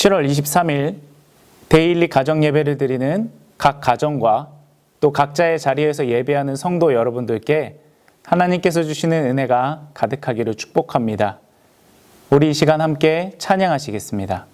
7월 23일 데일리 가정 예배를 드리는 각 가정과 또 각자의 자리에서 예배하는 성도 여러분들께 하나님께서 주시는 은혜가 가득하기를 축복합니다. 우리 이 시간 함께 찬양하시겠습니다.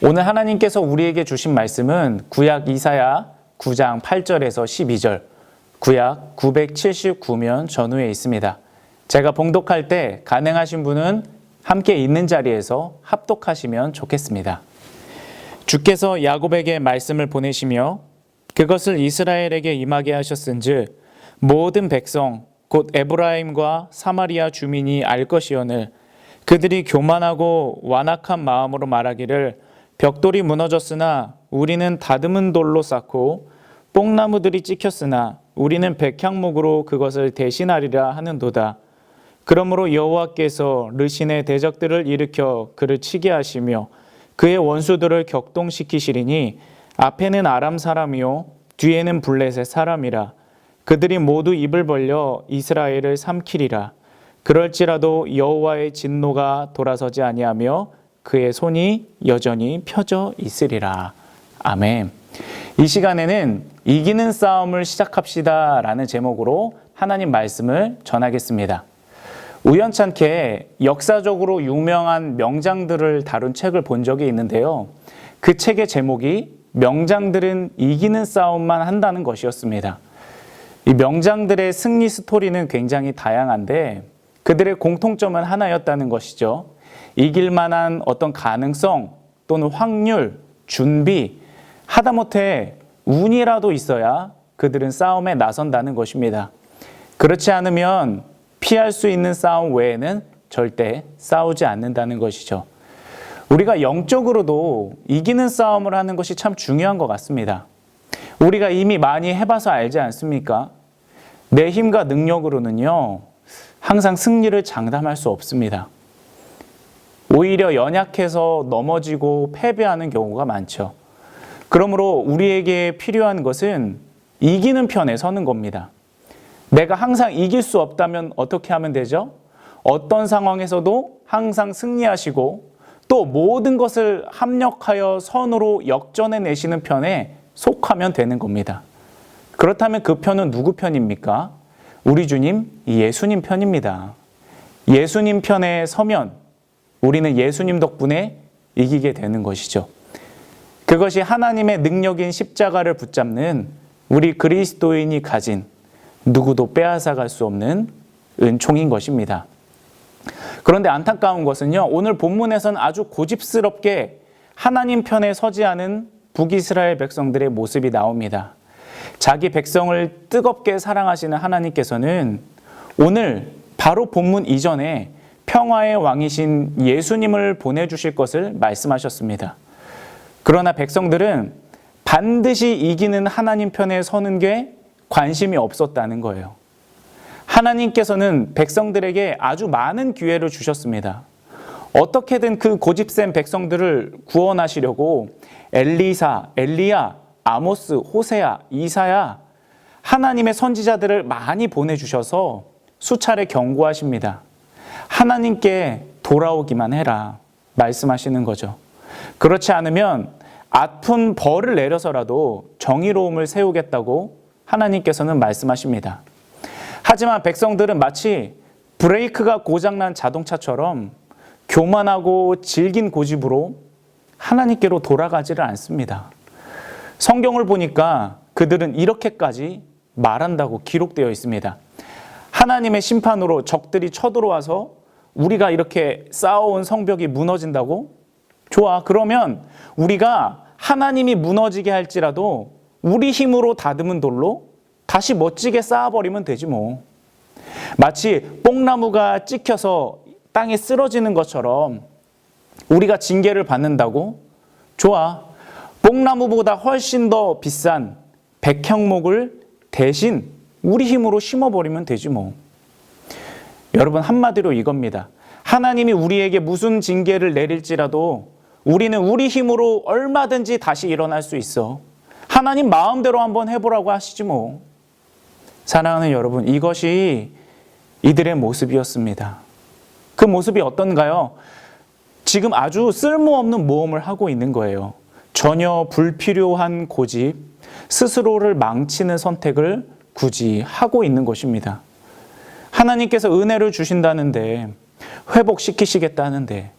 오늘 하나님께서 우리에게 주신 말씀은 구약 이사야 9장 8절에서 12절, 구약 979면 전후에 있습니다. 제가 봉독할 때 가능하신 분은 함께 있는 자리에서 합독하시면 좋겠습니다. 주께서 야곱에게 말씀을 보내시며 그것을 이스라엘에게 임하게 하셨은즉 모든 백성 곧 에브라임과 사마리아 주민이 알 것이오늘 그들이 교만하고 완악한 마음으로 말하기를 벽돌이 무너졌으나 우리는 다듬은 돌로 쌓고 뽕나무들이 찍혔으나 우리는 백향목으로 그것을 대신하리라 하는도다. 그러므로 여호와께서 르신의 대적들을 일으켜 그를 치게 하시며 그의 원수들을 격동시키시리니 앞에는 아람 사람이요 뒤에는 블레셋 사람이라. 그들이 모두 입을 벌려 이스라엘을 삼키리라. 그럴지라도 여호와의 진노가 돌아서지 아니하며 그의 손이 여전히 펴져 있으리라. 아멘. 이 시간에는 이기는 싸움을 시작합시다 라는 제목으로 하나님 말씀을 전하겠습니다. 우연찮게 역사적으로 유명한 명장들을 다룬 책을 본 적이 있는데요. 그 책의 제목이 명장들은 이기는 싸움만 한다는 것이었습니다. 이 명장들의 승리 스토리는 굉장히 다양한데 그들의 공통점은 하나였다는 것이죠. 이길 만한 어떤 가능성 또는 확률, 준비, 하다못해 운이라도 있어야 그들은 싸움에 나선다는 것입니다. 그렇지 않으면 피할 수 있는 싸움 외에는 절대 싸우지 않는다는 것이죠. 우리가 영적으로도 이기는 싸움을 하는 것이 참 중요한 것 같습니다. 우리가 이미 많이 해봐서 알지 않습니까? 내 힘과 능력으로는요, 항상 승리를 장담할 수 없습니다. 오히려 연약해서 넘어지고 패배하는 경우가 많죠. 그러므로 우리에게 필요한 것은 이기는 편에 서는 겁니다. 내가 항상 이길 수 없다면 어떻게 하면 되죠? 어떤 상황에서도 항상 승리하시고 또 모든 것을 합력하여 선으로 역전해내시는 편에 속하면 되는 겁니다. 그렇다면 그 편은 누구 편입니까? 우리 주님 예수님 편입니다. 예수님 편에 서면 우리는 예수님 덕분에 이기게 되는 것이죠. 그것이 하나님의 능력인 십자가를 붙잡는 우리 그리스도인이 가진 누구도 빼앗아갈 수 없는 은총인 것입니다. 그런데 안타까운 것은요, 오늘 본문에서는 아주 고집스럽게 하나님 편에 서지 않은 북이스라엘 백성들의 모습이 나옵니다. 자기 백성을 뜨겁게 사랑하시는 하나님께서는 오늘 바로 본문 이전에 평화의 왕이신 예수님을 보내주실 것을 말씀하셨습니다. 그러나 백성들은 반드시 이기는 하나님 편에 서는 게 관심이 없었다는 거예요. 하나님께서는 백성들에게 아주 많은 기회를 주셨습니다. 어떻게든 그 고집센 백성들을 구원하시려고 엘리사, 엘리야, 아모스, 호세야, 이사야 하나님의 선지자들을 많이 보내주셔서 수차례 경고하십니다. 하나님께 돌아오기만 해라 말씀하시는 거죠. 그렇지 않으면 아픈 벌을 내려서라도 정의로움을 세우겠다고 하나님께서는 말씀하십니다. 하지만 백성들은 마치 브레이크가 고장난 자동차처럼 교만하고 질긴 고집으로 하나님께로 돌아가지를 않습니다. 성경을 보니까 그들은 이렇게까지 말한다고 기록되어 있습니다. 하나님의 심판으로 적들이 쳐들어와서 우리가 이렇게 쌓아온 성벽이 무너진다고? 좋아, 그러면 우리가 하나님이 무너지게 할지라도 우리 힘으로 다듬은 돌로 다시 멋지게 쌓아버리면 되지 뭐. 마치 뽕나무가 찍혀서 땅에 쓰러지는 것처럼 우리가 징계를 받는다고? 좋아, 뽕나무보다 훨씬 더 비싼 백향목을 대신 우리 힘으로 심어버리면 되지 뭐. 여러분, 한마디로 이겁니다. 하나님이 우리에게 무슨 징계를 내릴지라도 우리는 우리 힘으로 얼마든지 다시 일어날 수 있어. 하나님 마음대로 한번 해보라고 하시지 뭐. 사랑하는 여러분, 이것이 이들의 모습이었습니다. 그 모습이 어떤가요? 지금 아주 쓸모없는 모험을 하고 있는 거예요. 전혀 불필요한 고집, 스스로를 망치는 선택을 굳이 하고 있는 것입니다. 하나님께서 은혜를 주신다는데, 회복시키시겠다는데,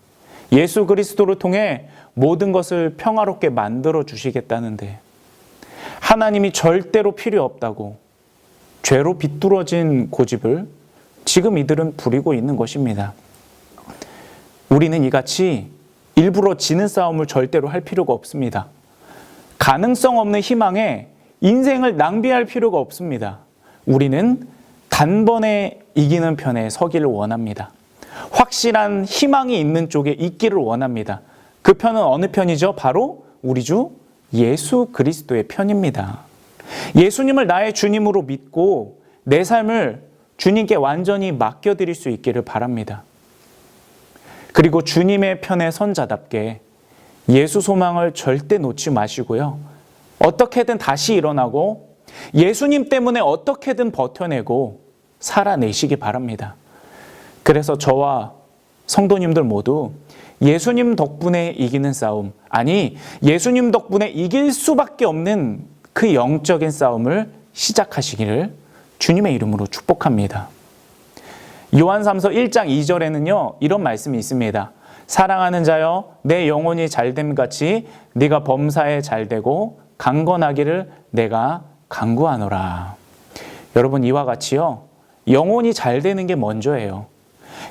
예수 그리스도를 통해 모든 것을 평화롭게 만들어 주시겠다는데, 하나님이 절대로 필요 없다고 죄로 비뚤어진 고집을 지금 이들은 부리고 있는 것입니다. 우리는 이같이 일부러 지는 싸움을 절대로 할 필요가 없습니다. 가능성 없는 희망에 인생을 낭비할 필요가 없습니다. 우리는 단번에 이기는 편에 서기를 원합니다. 확실한 희망이 있는 쪽에 있기를 원합니다. 그 편은 어느 편이죠? 바로 우리 주 예수 그리스도의 편입니다. 예수님을 나의 주님으로 믿고 내 삶을 주님께 완전히 맡겨드릴 수 있기를 바랍니다. 그리고 주님의 편에 선 자답게 예수 소망을 절대 놓지 마시고요. 어떻게든 다시 일어나고 예수님 때문에 어떻게든 버텨내고 살아내시기 바랍니다. 그래서 저와 성도님들 모두 예수님 덕분에 이기는 싸움, 아니 예수님 덕분에 이길 수밖에 없는 그 영적인 싸움을 시작하시기를 주님의 이름으로 축복합니다. 요한삼서 1장 2절에는요 이런 말씀이 있습니다. 사랑하는 자여, 내 영혼이 잘됨 같이 네가 범사에 잘되고 강건하기를 내가 간구하노라. 여러분, 이와 같이요 영혼이 잘되는 게 먼저예요.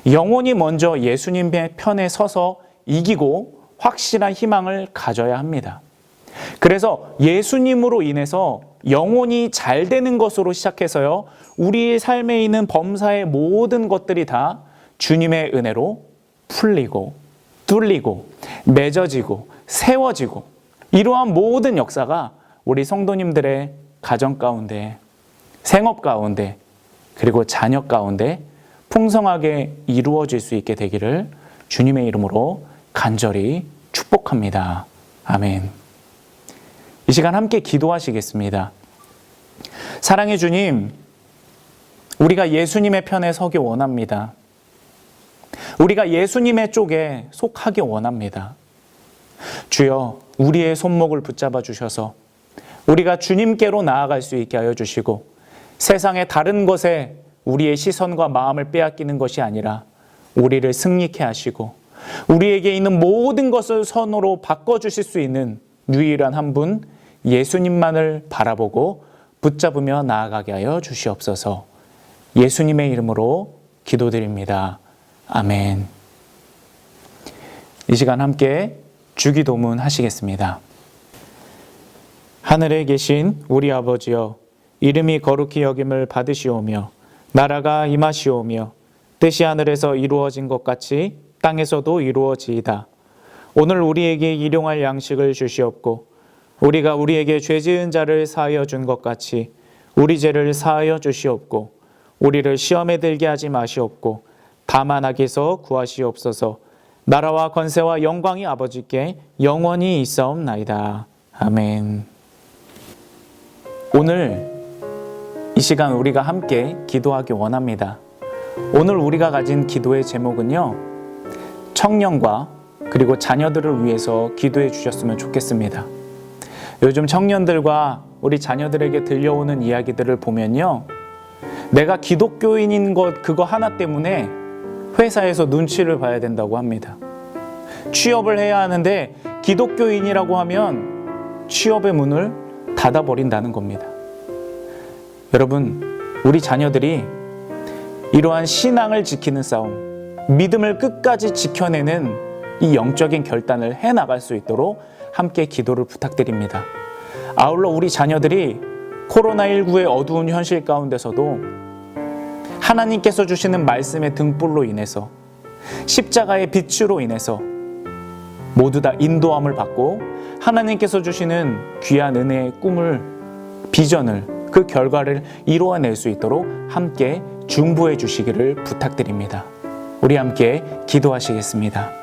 영혼이 먼저 예수님의 편에 서서 이기고 확실한 희망을 가져야 합니다. 그래서 예수님으로 인해서 영혼이 잘 되는 것으로 시작해서요, 우리의 삶에 있는 범사의 모든 것들이 다 주님의 은혜로 풀리고 뚫리고 맺어지고 세워지고, 이러한 모든 역사가 우리 성도님들의 가정 가운데, 생업 가운데, 그리고 자녀 가운데 풍성하게 이루어질 수 있게 되기를 주님의 이름으로 간절히 축복합니다. 아멘. 이 시간 함께 기도하시겠습니다. 사랑의 주님, 우리가 예수님의 편에 서기 원합니다. 우리가 예수님의 쪽에 속하기 원합니다. 주여, 우리의 손목을 붙잡아 주셔서 우리가 주님께로 나아갈 수 있게 하여 주시고, 세상의 다른 것에 우리의 시선과 마음을 빼앗기는 것이 아니라 우리를 승리케 하시고 우리에게 있는 모든 것을 선으로 바꿔주실 수 있는 유일한 한 분 예수님만을 바라보고 붙잡으며 나아가게 하여 주시옵소서. 예수님의 이름으로 기도드립니다. 아멘. 이 시간 함께 주기도문 하시겠습니다. 하늘에 계신 우리 아버지여, 이름이 거룩히 여김을 받으시오며 나라가 임하시오며 뜻이 하늘에서 이루어진 것 같이 땅에서도 이루어지이다. 오늘 우리에게 일용할 양식을 주시옵고 우리가 우리에게 죄지은 자를 사하여 준 것 같이 우리 죄를 사하여 주시옵고 우리를 시험에 들게 하지 마시옵고 다만 악에서 구하시옵소서. 나라와 권세와 영광이 아버지께 영원히 있사옵나이다. 아멘. 오늘 이 시간 우리가 함께 기도하기 원합니다. 오늘 우리가 가진 기도의 제목은요, 청년과 그리고 자녀들을 위해서 기도해 주셨으면 좋겠습니다. 요즘 청년들과 우리 자녀들에게 들려오는 이야기들을 보면요, 내가 기독교인인 것 그거 하나 때문에 회사에서 눈치를 봐야 된다고 합니다. 취업을 해야 하는데 기독교인이라고 하면 취업의 문을 닫아버린다는 겁니다. 여러분, 우리 자녀들이 이러한 신앙을 지키는 싸움, 믿음을 끝까지 지켜내는 이 영적인 결단을 해나갈 수 있도록 함께 기도를 부탁드립니다. 아울러 우리 자녀들이 코로나19의 어두운 현실 가운데서도 하나님께서 주시는 말씀의 등불로 인해서, 십자가의 빛으로 인해서 모두 다 인도함을 받고 하나님께서 주시는 귀한 은혜의 꿈을, 비전을, 그 결과를 이루어낼 수 있도록 함께 중보해 주시기를 부탁드립니다. 우리 함께 기도하시겠습니다.